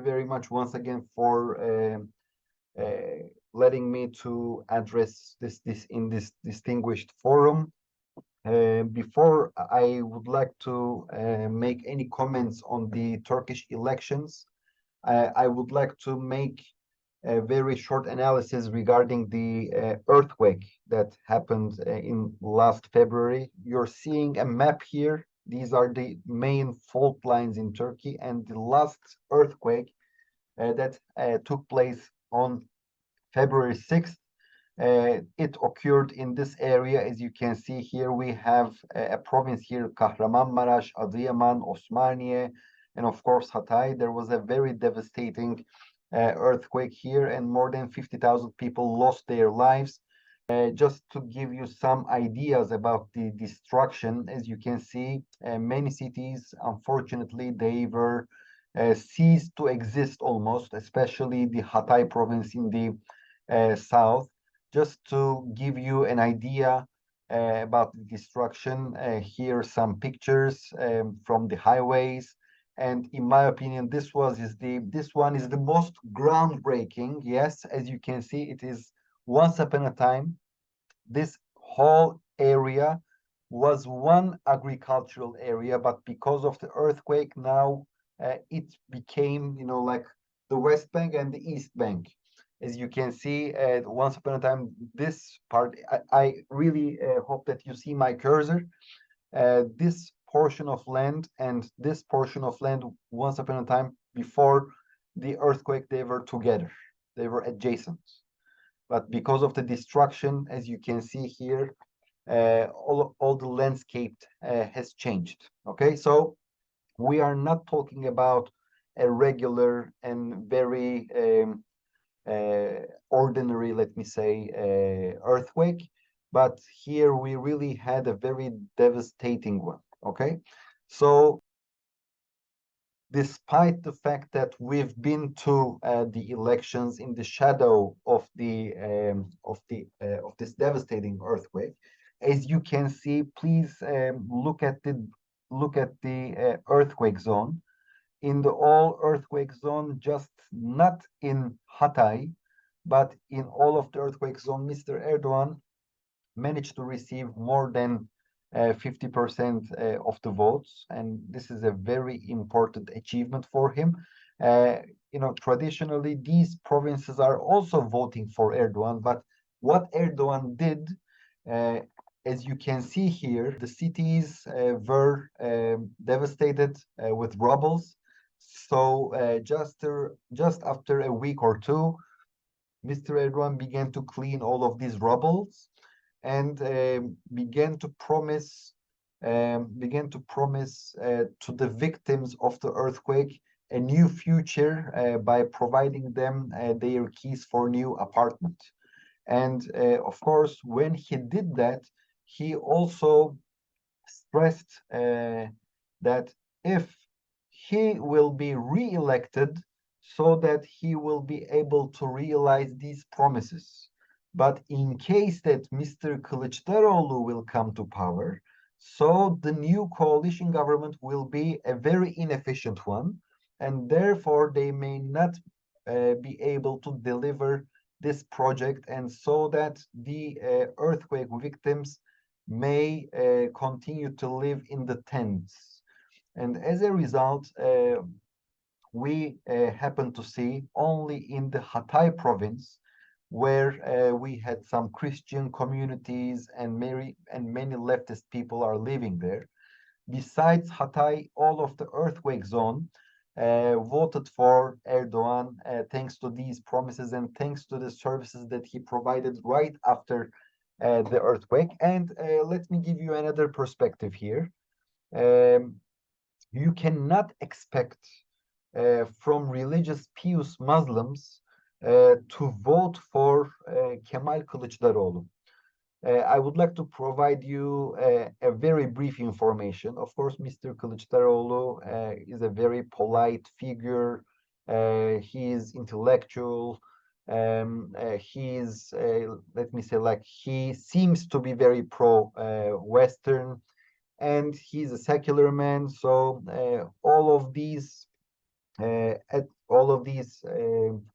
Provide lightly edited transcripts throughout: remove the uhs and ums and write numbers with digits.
you very much once again for letting me to address this in this distinguished forum. Before I would like to make any comments on the Turkish elections, I would like to make a very short analysis regarding the earthquake that happened in last February. You're seeing a map here. These are the main fault lines in Turkey, and the last earthquake that took place on February 6th. It occurred in this area. As you can see here, we have a province here, Kahramanmaraş, Adıyaman, Osmaniye, and of course Hatay. There was a very devastating earthquake here, and more than 50,000 people lost their lives. Just to give you some ideas about the destruction, as you can see, many cities, unfortunately, they were ceased to exist almost, especially the Hatay province in the south. Just to give you an idea about the destruction, here are some pictures from the highways. And in my opinion, this one is the most groundbreaking. Yes, as you can see, it is once upon a time, this whole area was one agricultural area, but because of the earthquake, now it became, like the West Bank and the East Bank. As you can see, once upon a time, this part, I really hope that you see my cursor. This portion of land and this portion of land, once upon a time, before the earthquake, they were together. They were adjacent. But because of the destruction, as you can see here, all the landscape has changed. Okay, so we are not talking about a regular and very ordinary, let me say, earthquake, but here we really had a very devastating one. Okay, so despite the fact that we've been to the elections in the shadow of this devastating earthquake, as you can see, please look at the earthquake zone. In the all earthquake zone, just not in Hatay, but in all of the earthquake zone, Mr. Erdogan managed to receive more than 50% of the votes, and this is a very important achievement for him. Traditionally, these provinces are also voting for Erdogan, but what Erdogan did, as you can see here, the cities were devastated with rubbles. So just after a week or two, Mr. Erdogan began to clean all of these rubbles and began to promise to the victims of the earthquake a new future by providing them their keys for new apartment. And of course, when he did that, he also stressed that if he will be re-elected, so that he will be able to realize these promises. But in case that Mr. Kilicdaroglu will come to power, so the new coalition government will be a very inefficient one, and therefore they may not be able to deliver this project, and so that the earthquake victims may continue to live in the tents. And as a result, we happen to see only in the Hatay province, where we had some Christian communities and many leftist people are living there. Besides Hatay, all of the earthquake zone voted for Erdogan thanks to these promises and thanks to the services that he provided right after the earthquake. And let me give you another perspective here. You cannot expect from religious pious Muslims to vote for Kemal Kilicdaroglu. I would like to provide you a very brief information. Of course, Mr. Kilicdaroglu is a very polite figure. He is intellectual. He is, let me say, like he seems to be very pro-Western, and he's a secular man. So all of these all of these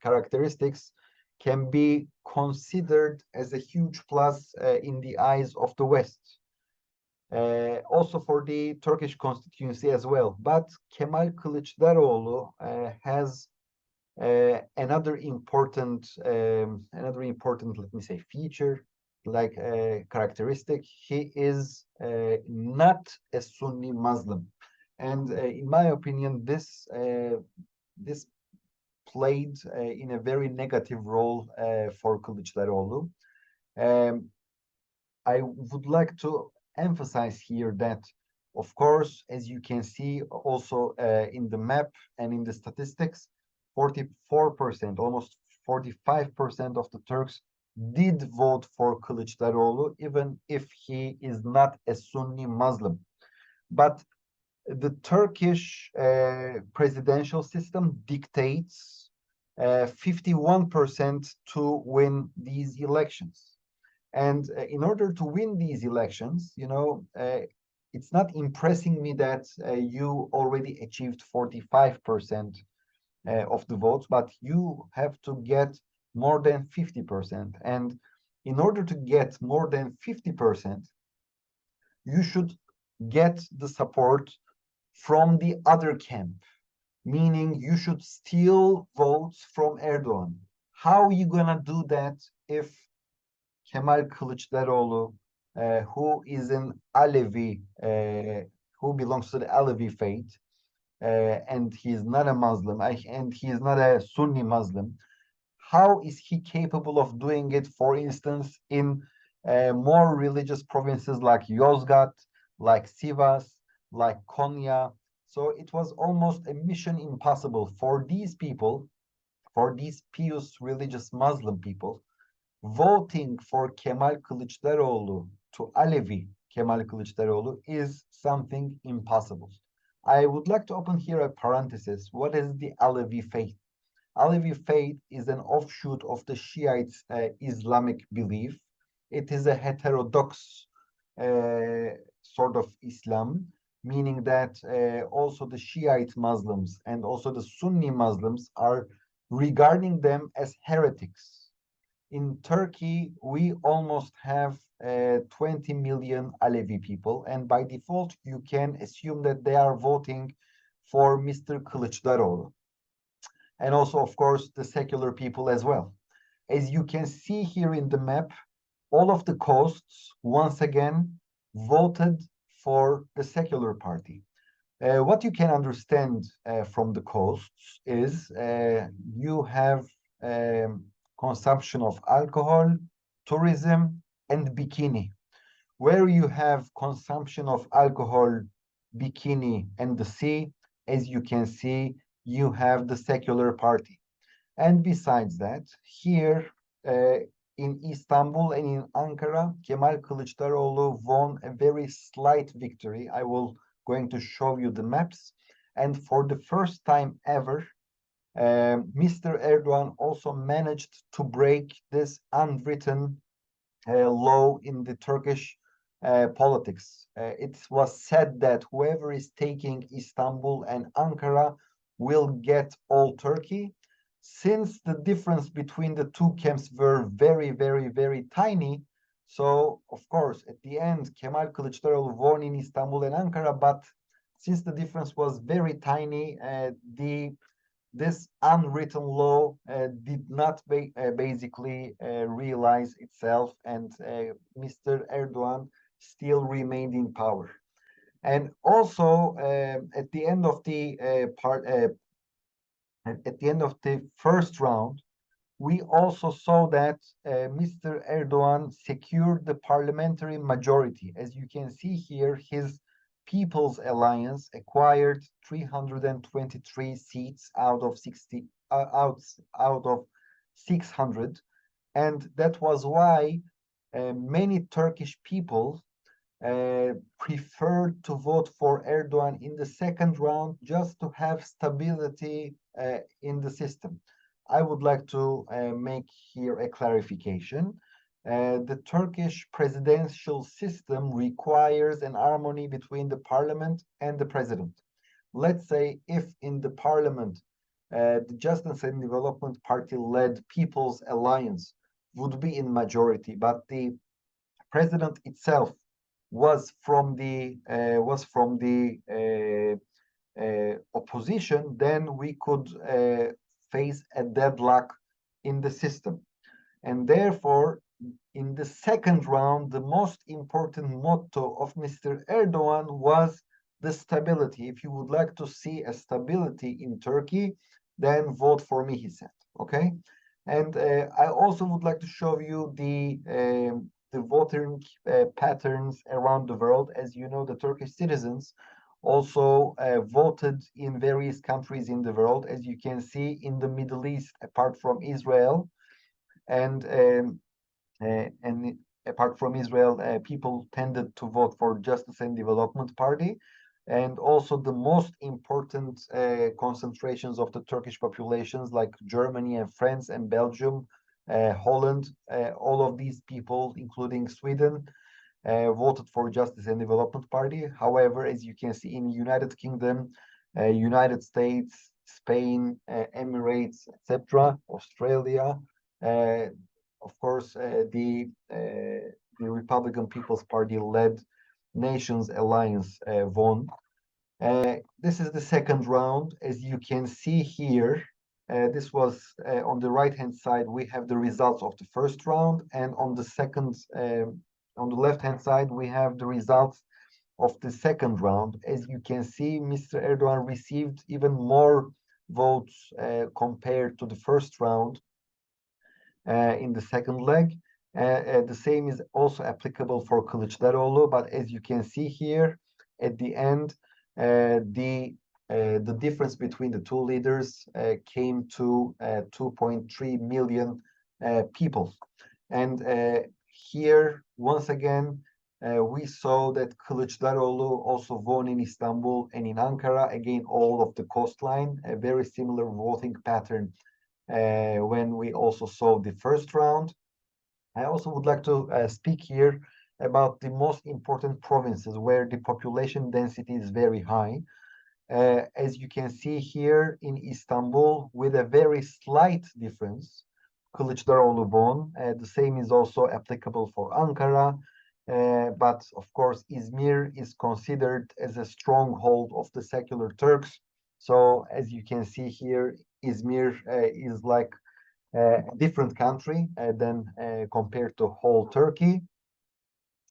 characteristics can be considered as a huge plus in the eyes of the West. Also for the Turkish constituency as well. But Kemal Kilicdaroglu has another important, let me say, feature, like characteristic. He is not a Sunni Muslim, and in my opinion, this played in a very negative role for Kılıçdaroğlu. I would like to emphasize here that, of course, as you can see also in the map and in the statistics, 44%, almost 45% of the Turks did vote for Kılıçdaroğlu, even if he is not a Sunni Muslim. But the Turkish presidential system dictates 51% to win these elections. And in order to win these elections, it's not impressing me that you already achieved 45% of the votes, but you have to get more than 50%. And in order to get more than 50%, you should get the support from the other camp, meaning you should steal votes from Erdogan. How are you gonna do that if Kemal Kilicdaroglu, who is an Alevi, who belongs to the Alevi faith, and he is not a Muslim, and he is not a Sunni Muslim, how is he capable of doing it, for instance, in more religious provinces like Yozgat, like Sivas, like Konya? So it was almost a mission impossible for these people, for these pious religious Muslim people. Voting for Kemal Kilicdaroglu to Alevi Kemal Kilicdaroglu is something impossible. I would like to open here a parenthesis. What is the Alevi faith? Alevi faith is an offshoot of the Shiite Islamic belief. It is a heterodox sort of Islam, meaning that also the Shiite Muslims and also the Sunni Muslims are regarding them as heretics. In Turkey, we almost have 20 million Alevi people, and by default, you can assume that they are voting for Mr. Kılıçdaroğlu. And also, of course, the secular people as well. As you can see here in the map, all of the coasts, once again, voted for the secular party. What you can understand from the coasts is you have consumption of alcohol, tourism, and bikini. Where you have consumption of alcohol, bikini, and the sea, as you can see, you have the secular party. And besides that, here in Istanbul and in Ankara, Kemal Kılıçdaroğlu won a very slight victory. I will going to show you the maps. And for the first time ever, Mr. Erdogan also managed to break this unwritten law in the Turkish politics. It was said that whoever is taking Istanbul and Ankara will get all Turkey. Since the difference between the two camps were very, very, very tiny, so of course at the end Kemal Kılıçdaroğlu won in Istanbul and Ankara, but since the difference was very tiny, this unwritten law did not basically realize itself, and Mr. Erdogan still remained in power. And also at the end of the first round, we also saw that Mr. Erdogan secured the parliamentary majority. As you can see here, his People's Alliance acquired 323 seats out of 600, and that was why many Turkish people preferred to vote for Erdogan in the second round just to have stability in the system. I would like to make here a clarification. The Turkish presidential system requires an harmony between the parliament and the president. Let's say if in the parliament the Justice and Development Party-led People's Alliance would be in majority, but the president itself was from the opposition, then we could face a deadlock in the system. And therefore, in the second round, the most important motto of Mr. Erdogan was the stability. If you would like to see a stability in Turkey, then vote for me, he said. Okay. And I also would like to show you the voting patterns around the world. As you know, the Turkish citizens also voted in various countries in the world. As you can see in the Middle East, apart from Israel, and apart from Israel, people tended to vote for Justice and Development Party. And also the most important concentrations of the Turkish populations, like Germany and France and Belgium, Holland, all of these people, including Sweden, voted for Justice and Development Party. However, as you can see in the United Kingdom, United States, Spain, Emirates, etc., Australia, of course, the Republican People's Party-led Nations Alliance won. This is the second round. As you can see here, this was on the right-hand side, we have the results of the first round, and on the left-hand side, we have the results of the second round. As you can see, Mr. Erdogan received even more votes compared to the first round in the second leg. The same is also applicable for Kilicdaroglu, but as you can see here, at the end, the difference between the two leaders came to 2.3 million people. And here, once again, we saw that Kilicdaroglu also won in Istanbul and in Ankara, again, all of the coastline, a very similar voting pattern when we also saw the first round. I also would like to speak here about the most important provinces where the population density is very high. As you can see here in Istanbul, with a very slight difference, Kılıçdaroğlu won. The same is also applicable for Ankara. But of course, Izmir is considered as a stronghold of the secular Turks. So as you can see here, Izmir is like a different country than compared to whole Turkey.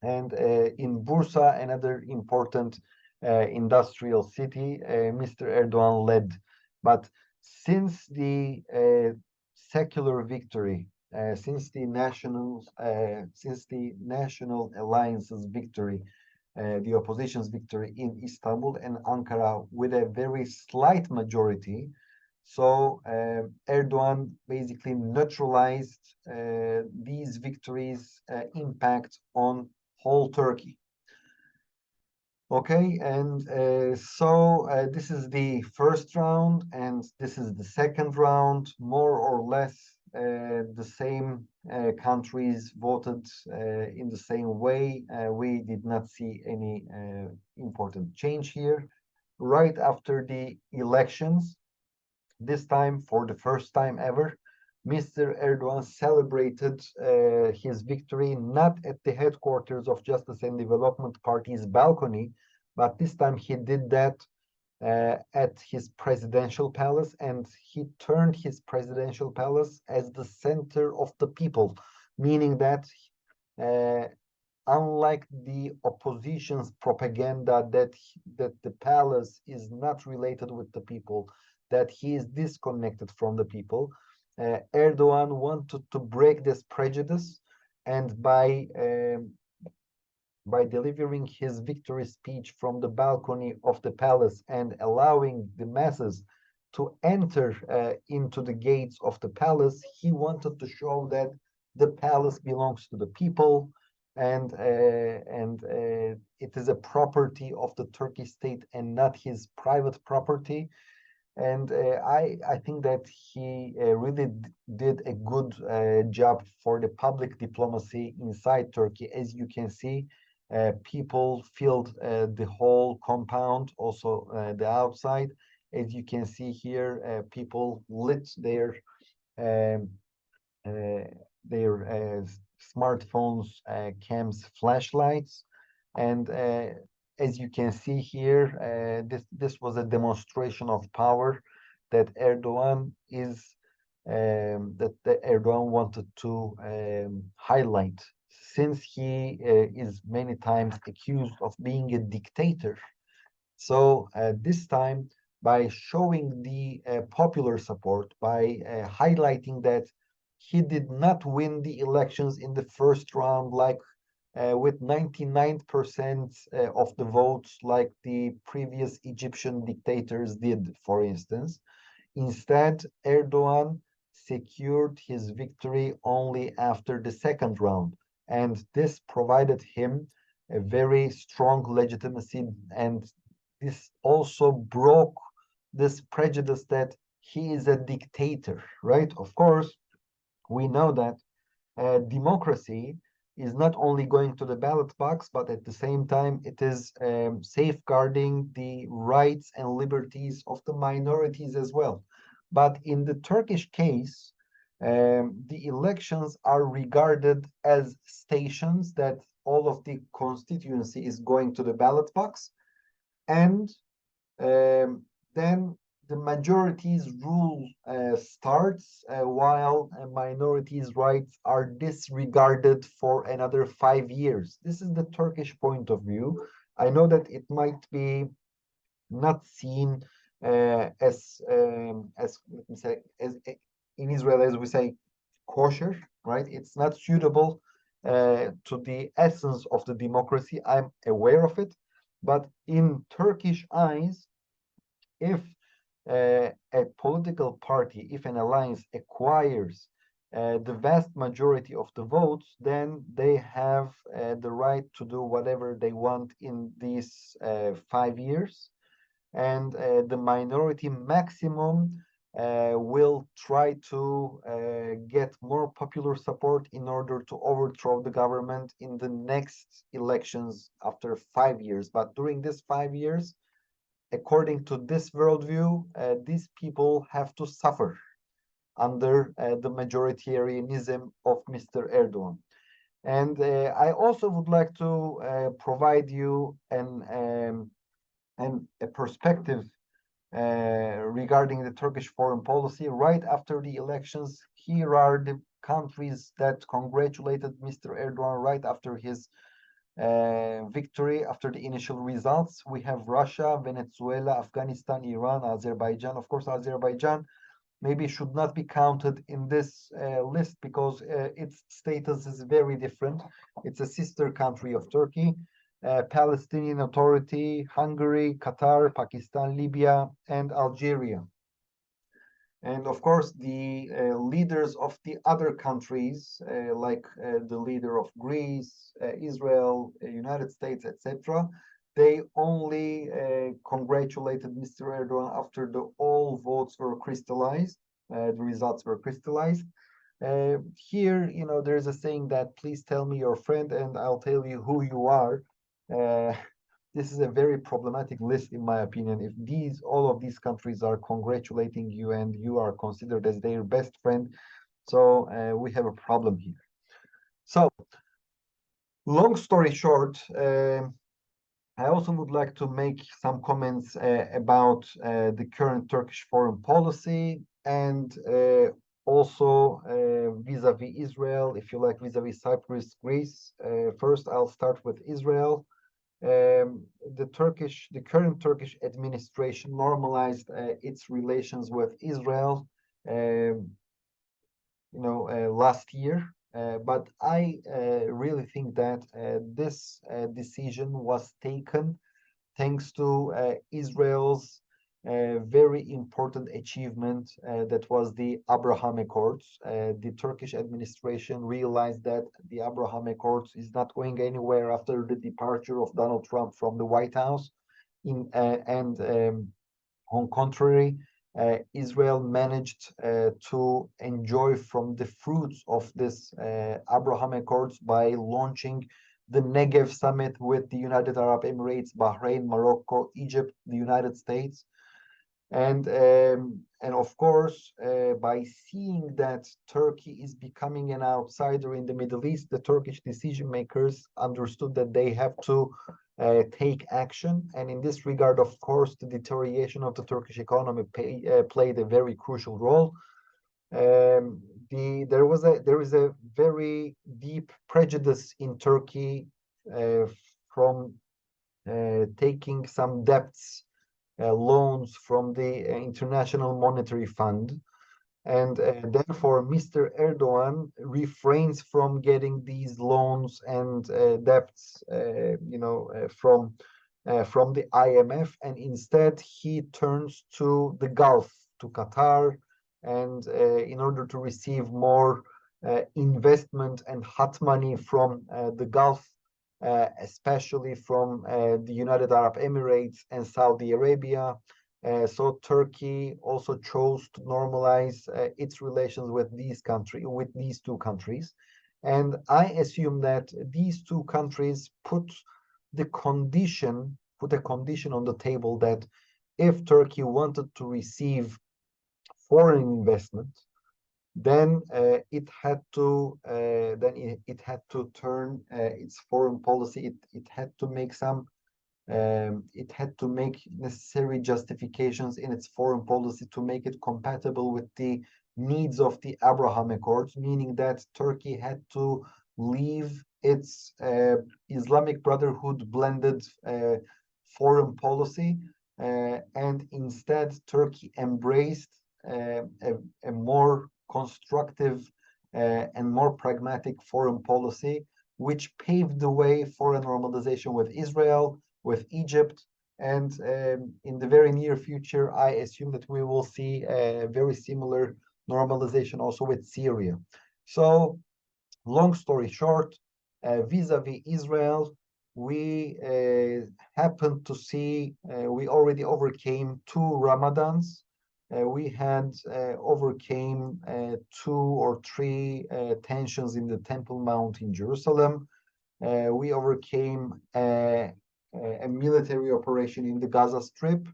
And in Bursa, another important industrial city, Mr. Erdogan led. But since the secular victory, since the national alliance's victory, the opposition's victory in Istanbul and Ankara with a very slight majority, so Erdogan basically neutralized these victories' impact on whole Turkey. Okay, and this is the first round, and this is the second round. More or less, the same countries voted in the same way. We did not see any important change here. Right after the elections, this time, for the first time ever, Mr. Erdogan celebrated his victory not at the headquarters of Justice and Development Party's balcony, but this time he did that at his presidential palace, and he turned his presidential palace as the center of the people, meaning that unlike the opposition's propaganda that the palace is not related with the people, that he is disconnected from the people, Erdogan wanted to break this prejudice, and by delivering his victory speech from the balcony of the palace and allowing the masses to enter into the gates of the palace, he wanted to show that the palace belongs to the people, and it is a property of the Turkish state and not his private property. And I think that he really did a good job for the public diplomacy inside Turkey. As you can see, people filled the whole compound, also the outside, As you can see here, people lit um, uh, their smartphones, cams, flashlights, and as you can see here, this was a demonstration of power that Erdogan wanted to highlight, since he is many times accused of being a dictator. So this time, by showing the popular support, by highlighting that he did not win the elections in the first round, like with 99% of the votes, like the previous Egyptian dictators did, for instance. Instead, Erdogan secured his victory only after the second round, and this provided him a very strong legitimacy, and this also broke this prejudice that he is a dictator, right? Of course, we know that democracy is not only going to the ballot box, but at the same time, it is safeguarding the rights and liberties of the minorities as well. But in the Turkish case, the elections are regarded as stations that all of the constituency is going to the ballot box, and then the majority's rule starts while minorities' rights are disregarded for another 5 years. This is the Turkish point of view. I know that it might be not seen as let me say, as in Israel, as we say, kosher, right? It's not suitable to the essence of the democracy. I'm aware of it, but in Turkish eyes, if a political party, if an alliance acquires the vast majority of the votes, then they have the right to do whatever they want in these 5 years. And the minority maximum will try to get more popular support in order to overthrow the government in the next elections after 5 years. But during these 5 years, according to this worldview, these people have to suffer under the majoritarianism of Mr. Erdogan. And I also would like to provide you a perspective regarding the Turkish foreign policy. Right after the elections, here are the countries that congratulated Mr. Erdogan right after his victory, after the initial results. We have Russia, Venezuela, Afghanistan, Iran, Azerbaijan. Of course, Azerbaijan maybe should not be counted in this list because its status is very different. It's a sister country of Turkey. Palestinian Authority, Hungary, Qatar, Pakistan, Libya, and Algeria. And of course, the leaders of the other countries, like the leader of Greece, Israel, United States, etc., they only congratulated Mr. Erdogan after all votes were crystallized, the results were crystallized. Here, there's a saying that please tell me your friend and I'll tell you who you are. Uh, this is a very problematic list, in my opinion. If all of these countries are congratulating you and you are considered as their best friend, so we have a problem here. So, long story short, I also would like to make some comments about the current Turkish foreign policy and also vis-a-vis Israel, if you like, vis-a-vis Cyprus, Greece. First, I'll start with Israel. The current Turkish administration normalized its relations with Israel, last year. But I really think that this decision was taken thanks to Israel's very important achievement that was the Abraham Accords. The Turkish administration realized that the Abraham Accords is not going anywhere after the departure of Donald Trump from the White House. On contrary, Israel managed to enjoy from the fruits of this Abraham Accords by launching the Negev Summit with the United Arab Emirates, Bahrain, Morocco, Egypt, the United States. And of course, by seeing that Turkey is becoming an outsider in the Middle East, the Turkish decision makers understood that they have to take action. And in this regard, of course, the deterioration of the Turkish economy played a very crucial role. There is a very deep prejudice in Turkey from taking some debts, loans from the International Monetary Fund. And therefore, Mr. Erdogan refrains from getting these loans and debts, from the IMF, and instead he turns to the Gulf, to Qatar, and in order to receive more investment and hot money from the Gulf, especially from the United Arab Emirates and Saudi Arabia. So Turkey also chose to normalize its relations with these two countries, and I assume that these two countries put a condition on the table that if Turkey wanted to receive foreign investment, then it had to turn its foreign policy. It had to make it had to make necessary justifications in its foreign policy to make it compatible with the needs of the Abraham Accords, meaning that Turkey had to leave its Islamic Brotherhood blended foreign policy, and instead Turkey embraced a more constructive and more pragmatic foreign policy, which paved the way for a normalization with Israel, with Egypt, and in the very near future, I assume that we will see a very similar normalization also with Syria. So, long story short, vis-a-vis Israel, we happened to see we already overcame two Ramadans. We had overcame two or three tensions in the Temple Mount in Jerusalem. We overcame a military operation in the Gaza Strip,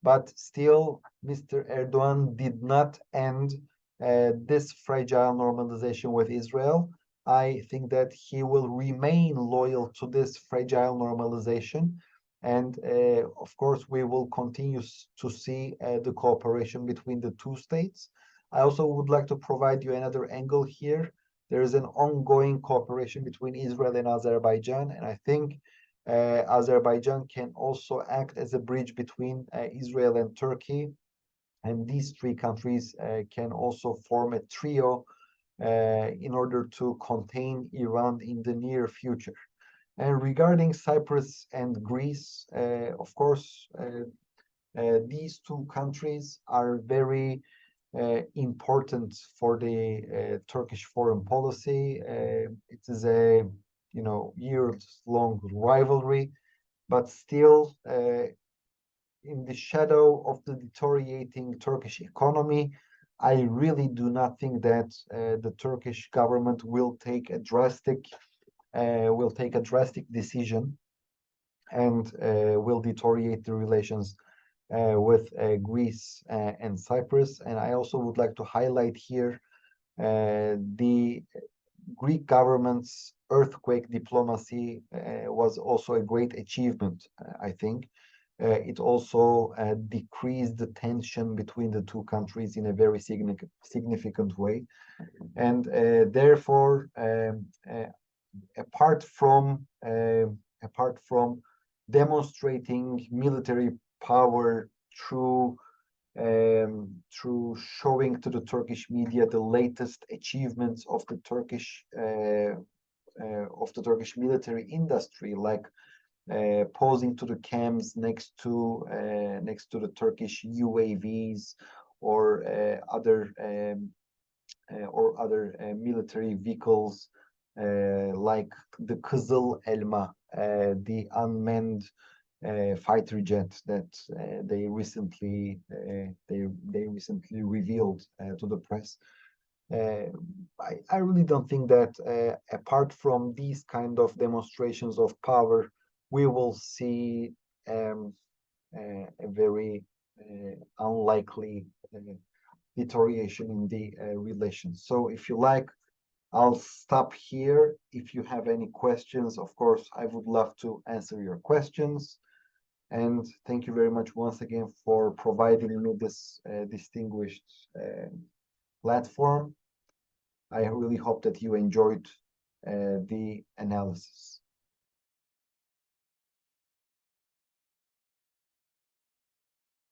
but still, Mr. Erdogan did not end this fragile normalization with Israel. I think that he will remain loyal to this fragile normalization. And of course, we will continue to see the cooperation between the two states. I also would like to provide you another angle here. There is an ongoing cooperation between Israel and Azerbaijan, and I think Azerbaijan can also act as a bridge between Israel and Turkey, and these three countries can also form a trio in order to contain Iran in the near future. And regarding Cyprus and Greece, of course, these two countries are very important for the Turkish foreign policy. It is a years-long rivalry, but still, in the shadow of the deteriorating Turkish economy, I really do not think that the Turkish government will take a drastic decision and will deteriorate the relations with Greece and Cyprus. And I also would like to highlight here the Greek government's earthquake diplomacy was also a great achievement, I think. It also decreased the tension between the two countries in a very significant way. And therefore, apart from demonstrating military power through showing to the Turkish media the latest achievements of the Turkish military industry, like posing to the cams next to the Turkish UAVs or other military vehicles like the Kızıl Elma, the unmanned fighter jet that they recently revealed to the press. I really don't think that apart from these kind of demonstrations of power, we will see a very unlikely deterioration in the relations. So if you like, I'll stop here. If you have any questions, of course, I would love to answer your questions. And thank you very much once again for providing me this distinguished platform. I really hope that you enjoyed the analysis.